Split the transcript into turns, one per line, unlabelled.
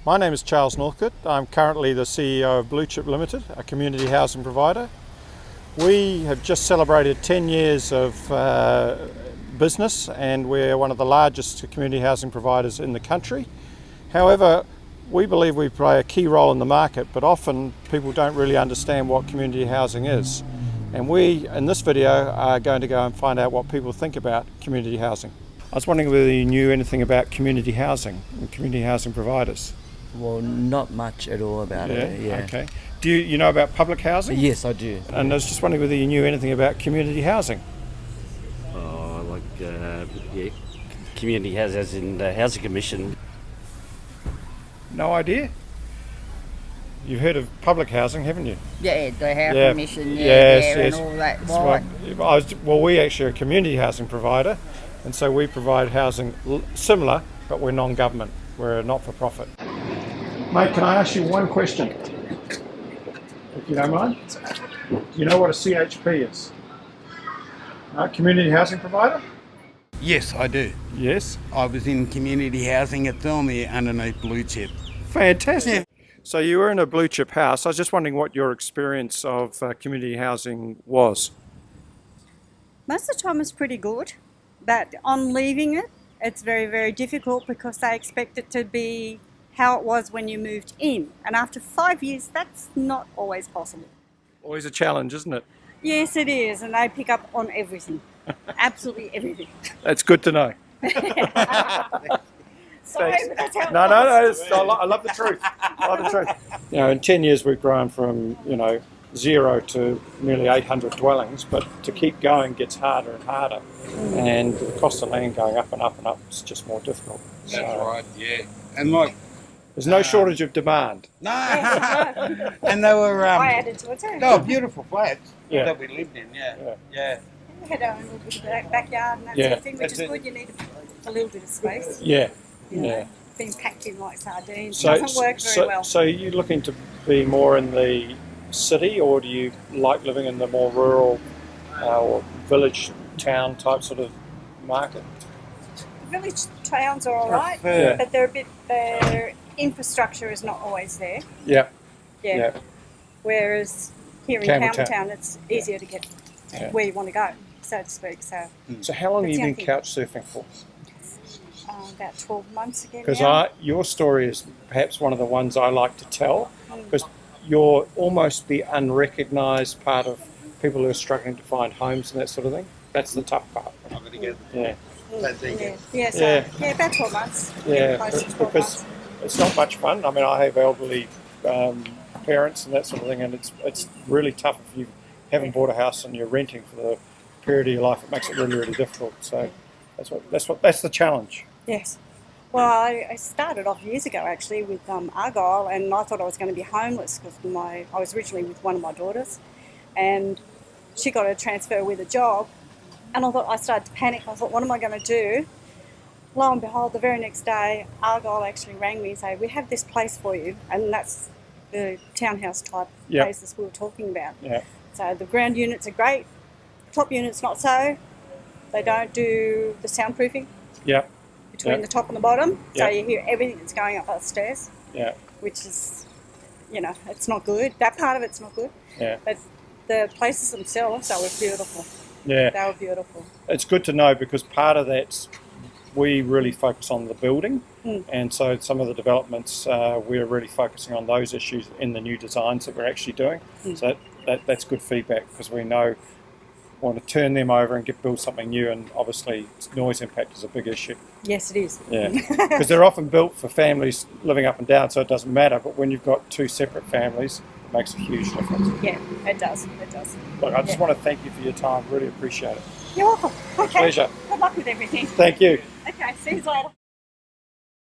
My name is Charles Northcote. I'm currently the CEO of BlueCHP Limited, a community housing provider. We have just celebrated 10 years of business, and we're one of the largest community housing providers in the country. However, we believe we play a key role in the market, but often people don't really understand what community housing is. And we, in this video, are going to go and find out what people think about community housing. I was wondering whether you knew anything about community housing and community housing providers.
Well, not much at all about it. Yeah.
Okay. Do you know about public housing?
Yes, I do.
And I was just wondering whether you knew anything about community housing.
Community housing, as in the Housing Commission.
No idea? You've heard of public housing, haven't you?
Yeah, the Housing Commission,
yes.
and all that.
Well, we actually are a community housing provider, and so we provide housing similar, but we're non-government. We're a not-for-profit. Mate, can I ask you one question? If you don't mind. Do you know what a CHP is? Community housing provider?
Yes, I do.
Yes.
I was in community housing at Leumeah underneath BlueCHP.
Fantastic.
Yeah.
So you were in a BlueCHP house. I was just wondering what your experience of community housing was.
Most of the time it's pretty good, but on leaving it, it's very, very difficult because they expect it to be how it was when you moved in. And after 5 years, that's not always possible.
Always a challenge, isn't it?
Yes, it is, and they pick up on everything. Absolutely everything.
That's good to know.
Sorry, but that's how it
No,
was.
I love the truth. I love the truth. You know, in 10 years we've grown from, zero to nearly 800 dwellings, but to keep going gets harder and harder. And the cost of land going up and up and up is just more difficult.
That's right, yeah. And
There's no shortage of demand.
no. And they were,
I added to it too.
they were beautiful flats
Yeah.
that we lived in, yeah.
We had our own little bit of backyard and that sort of thing, which is good. You need a little bit of space.
Yeah.
You know,
Yeah.
being packed in like sardines
So,
doesn't work very well.
So you're looking to be more in the city, or do you like living in the more rural or village town type sort of market?
Village towns are all right,
Yeah.
but their infrastructure is not always there.
Yeah.
Yeah.
Yeah.
Whereas here in
Campbelltown.
Campbelltown, it's easier to get where you want to go, so to speak. So
So how long have you
That's the
been
only
couch surfing for?
about 12 months ago
Because
now.
your story is perhaps one of the ones I like to tell, because you're almost the unrecognised part of people who are struggling to find homes and that sort of thing. That's the tough part.
I'm going to get
Yeah.
About 12 months.
Yeah,
Close to 12
because
months.
it's not much fun. I mean, I have elderly parents and that sort of thing, and it's really tough if you haven't bought a house and you're renting for the period of your life. It makes it really, really difficult. So that's the challenge.
Yes. Well, I started off years ago actually with Argyle, and I thought I was going to be homeless because I was originally with one of my daughters, and she got a transfer with a job, and I started to panic. I thought, what am I going to do? Lo and behold, the very next day, Argyle actually rang me and said, we have this place for you, and that's the townhouse type places we were talking about.
Yeah.
So the ground units are great, top units not so. They don't do the soundproofing.
Yeah.
Between the top and the bottom, so
Yeah.
you hear everything that's going up upstairs,
Yeah.
which is, it's not good. That part of it's not good.
Yeah.
But the places themselves, they were beautiful.
Yeah.
They were beautiful.
It's good to know, because part of that's, we really focus on the building, and so some of the developments we're really focusing on those issues in the new designs that we're actually doing. So that's good feedback, because we want to turn them over and build something new, and obviously noise impact is a big issue.
Yes, it is.
Yeah, because they're often built for families living up and down, so it doesn't matter. But when you've got two separate families, it makes a huge difference.
Yeah, it does. It does.
Look, I just want to thank you for your time. Really appreciate it.
You're welcome. Okay.
Pleasure.
Good luck with everything.
Thank you.
Okay, see you later.